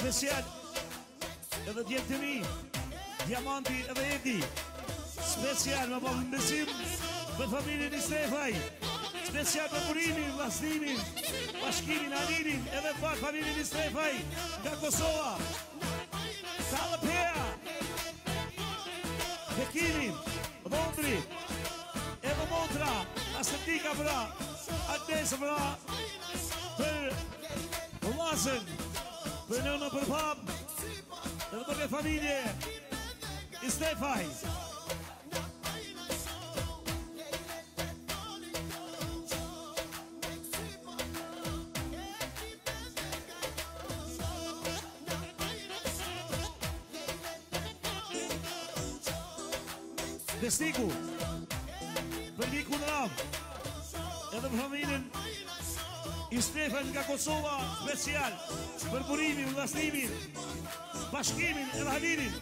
Special edhe djetë të mi Diamanti edhe Edi. Special me po besim për familjen i Stefaj. Special për Burimin, Vllaznimin, Bashkimin, Alinin, edhe pak familjen i Stefaj nga Kosova. Kallëpea, Bekimin, Dhondri, edhe Montra, Asetika pra, Adesë pra, për Vllazën, për nënë për pap, edhe për këtë familje i Stefaj. Besniku, për Niku në Ram, edhe për familjen i Stefan nga Kosova, special, për Burimin, Vllaznimin, Bashkimin edhe Halinin.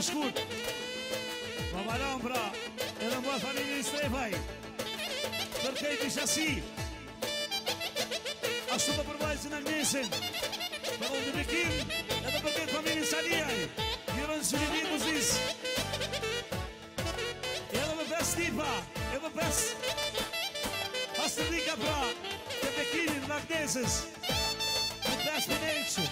Shkurt, Mamalan pra, edhe mua familjen i Stefaj, për këtë isha si, ashtu të për vajzën Agnesin, për unë të Bekim, edhe për këtë familjen Saliaj, njërën Sylivin Muzis, edhe më pes Stipa, edhe më pes Astridika pra, të Bekimin në Agnesis, më pes për Neqë.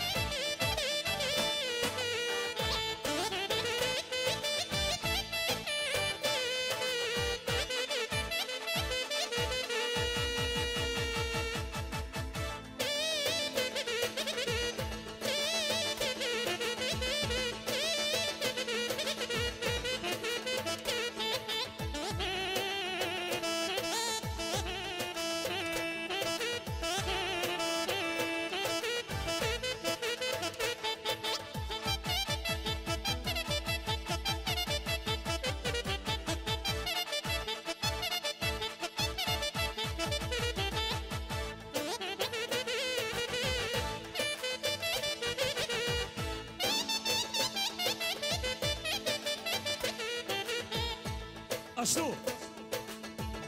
Ashtu,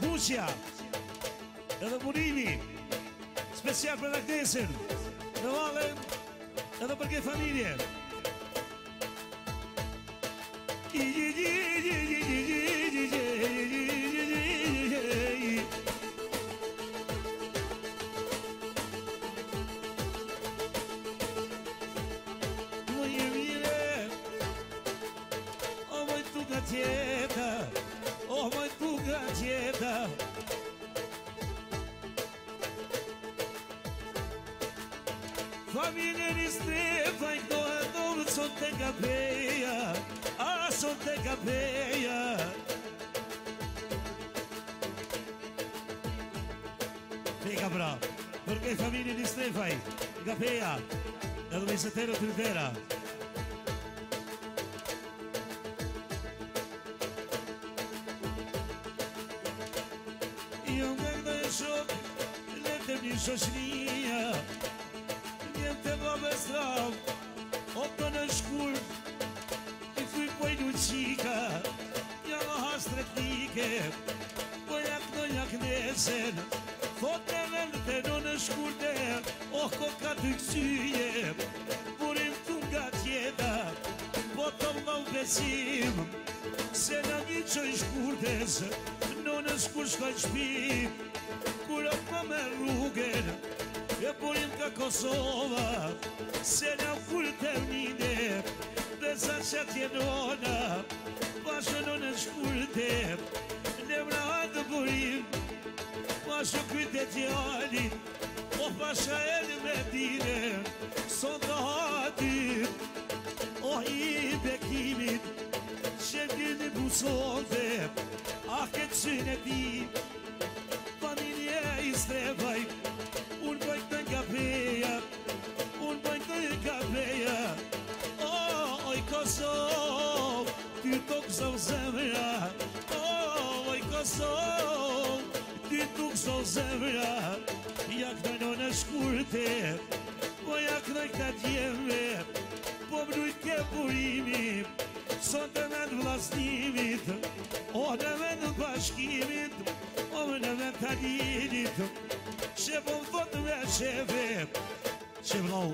Buqja, edhe Burimi, special për Agnesin, në Valen, edhe për këtë familje. Më jemire, o më të ka tjeta, oh, moj tuga tjeta. Familjen i Stefaj, këto e dovët sot të kapeja, a sot të kapeja. Peka bra, për këtë familjen i Stefaj, kapeja, edhe me setero të rritera. Jo nga këta e shok, letëm një shoshnia, njëm të babe strav, o të në shkur, i fuj poj një qika, ja më has tretnike, pojak në jak nesen, thot në vend të në shkurte, oh ko ka të kësyje, burim të nga tjeta, po të më besim, se në një që i shkurtes, në në shkur shkoj shpi, kur o më me rrugën, e burim ka Kosova, se në kur të mine, dhe sa që tjenona, bashkë në shkurte, në vratë burim, bashkë kyte tjallit, o pasha edhe me tine, son të hatit, o i bekimit, që gjeni busonte, a këtë syne ti, familje i strebaj, unë bëjt në kapeja, unë bëjt në kapeja, oj Kosov, ty tuk zov zemra, oj Kosov, ty tuk zov zemra, jak në në shkurte, po jak në këta tjeme, po mrujt ke burimi, son të vend vlasnimit, o në vend bashkimit, o në vend talinit, që po më thot me qeve, që vlau,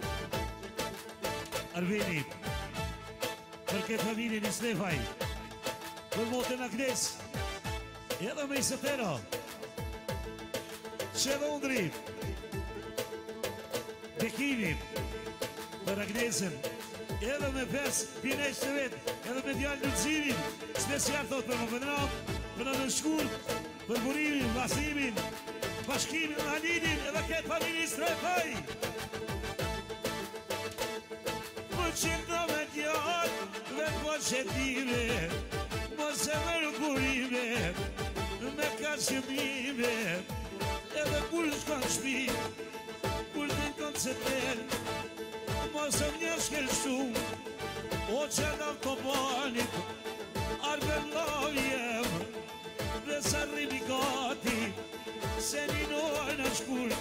Arvini, për këtë familje një Stefaj, për motën Agnes, edhe me i Sëtero, që Londri, Bekimi, për Agnesën, edhe me pes pinesh të vetë, edhe me djallë në cimin, special thot për më pëndram, për në shkur, për burimin, vasimin, bashkimin, halinin, edhe këtë familje Stefaj. Më qëtë me djallë, vetë po qëtime, mos e mërë burime, me ka qëmime, edhe kur shkon shpi, kur të në koncetel, mos e më shkel shumë, o që në autobanit, arbe lavjem, dhe sa rrimi gati, se një nojë në shkur,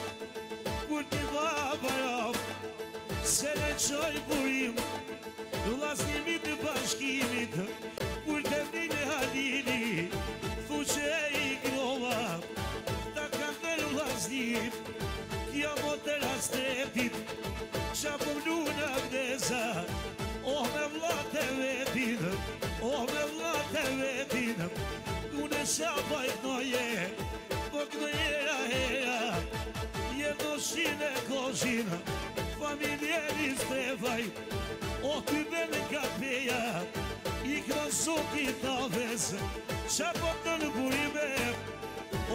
kur t'i baba jam, se në qoj burim, vlasnimit të bashkimit, kur të mdine halini, thu që e i grova, ta kanë të vlasnim, kja motër astetit, qa përnu në vdesa, oh me vlate vetin, oh me vlate vetin, unë e shabajt noje, po këtë jera hera, jetë në shine koshin, familjeri Stefaj, o ty bene kapeja, i kënë soki taves, qa po të në burime,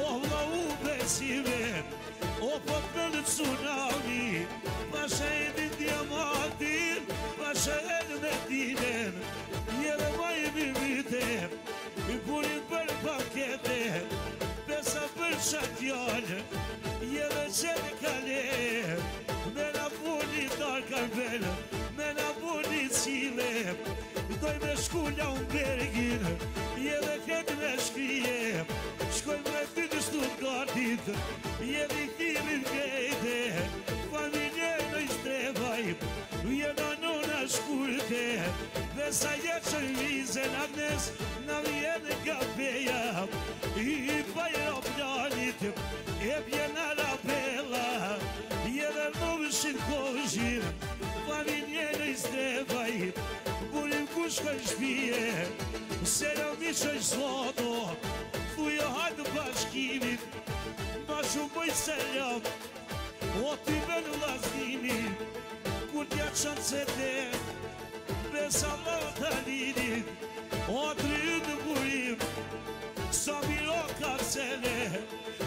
o vla u besime, o po të në tsunami, pasha e një diamantin, pasha e në metinen, jere ma i bimite, i burin për pakete, pesa për qatjallë, jere që në kale, me na puni Darkarbel, me na puni Cile, doj me shkulla unë bergin, jere këtë me shkrije, shkoj me ty të Stuttgartit, jere i thirin kejte, familje në i Stefaj, jena nona shkurte, dhe sa jetë që vizen Agnes, na vjenë kapeja, i bajra planit, e bjena la bella, jere novëshin koshin, familje në i Stefaj, burim ku shkoj shpije, se në mishoj soto, thujo hajtë bashkimit, ma shumë bëj seljam, o ty ben vlasnimi, kur t'ja qanë se te, besa më të linit, o trytë burim, sa miro karcele,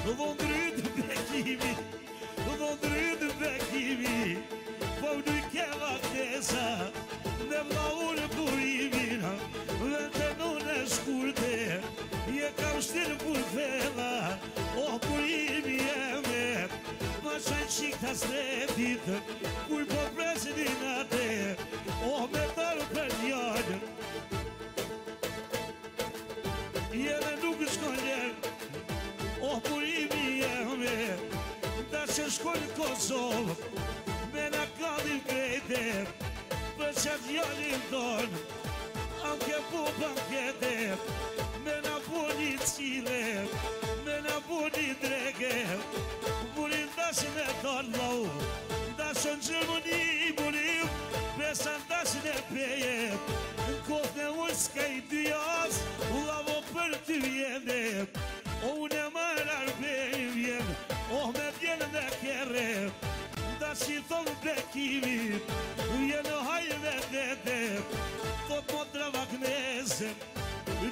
dhondrytë bekimi, dhondrytë bekimi, po në keva këtesa, me vlaurë burimin, dhe të në shkurte, je kam shtirë burfela, o burimi jeme, ma shajnë qik të sretit, kuj po presin ate, o me tërë për njën, jene nuk shkon ljen, o burimi jeme, da që shkon në Kosovë, me në kallim krejte, për qatë jallin tonë, anke po bankete, me në buni Cile, me në buni drege, burin dashin e tonë lau, dashin Gjermani burim, besan dashin e peje, në kohë në unë s'ka i dyjas, u lavo për ty vjene, o si thonë bekimi, jenë hajve dhe thot mo drava knese,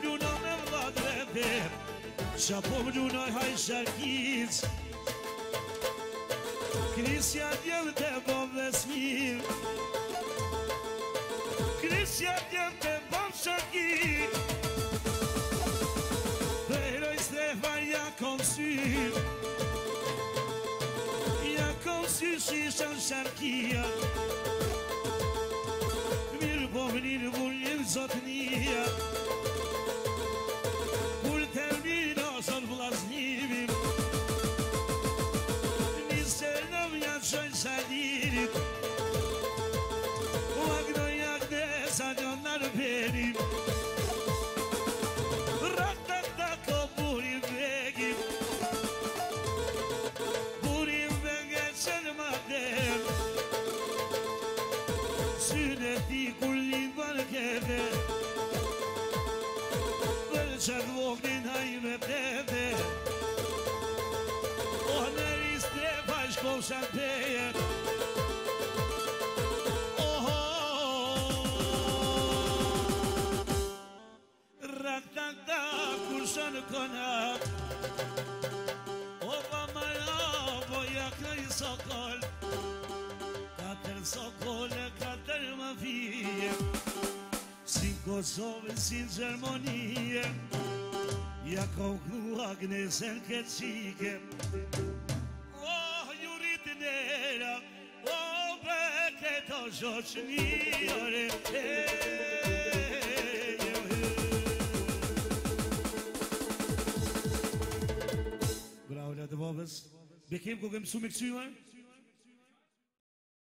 luna me vla drete, qa po lunaj haj shakic, Krisja djem të bove smir, Krisja djem të bove shakic, Veroj strefa ja kom syr, ja kom syr shishën sharkia, mirë po vënirë vullim zotnia, kur termino sot vlasnivim, nisë në vja qojnë shalirit, u agnoj agnesa një narberim, rakta ko burim vegim, burim vege qenë madem, syne ti kur liban kete, për qatë vognin hajme tete, o nëri strefa shkoshan peje, Raktanda kur shënë kona, o pa mara po jakë i sokol, katër sokole, katër më fije, si Kosovë, si Gjermonije, ja kom knua gnesen këtë qike, oh, jurit nera, oh, beke to shoqënjore, Bravo, le të bobës. Bekim, ku kemë su me kësyma?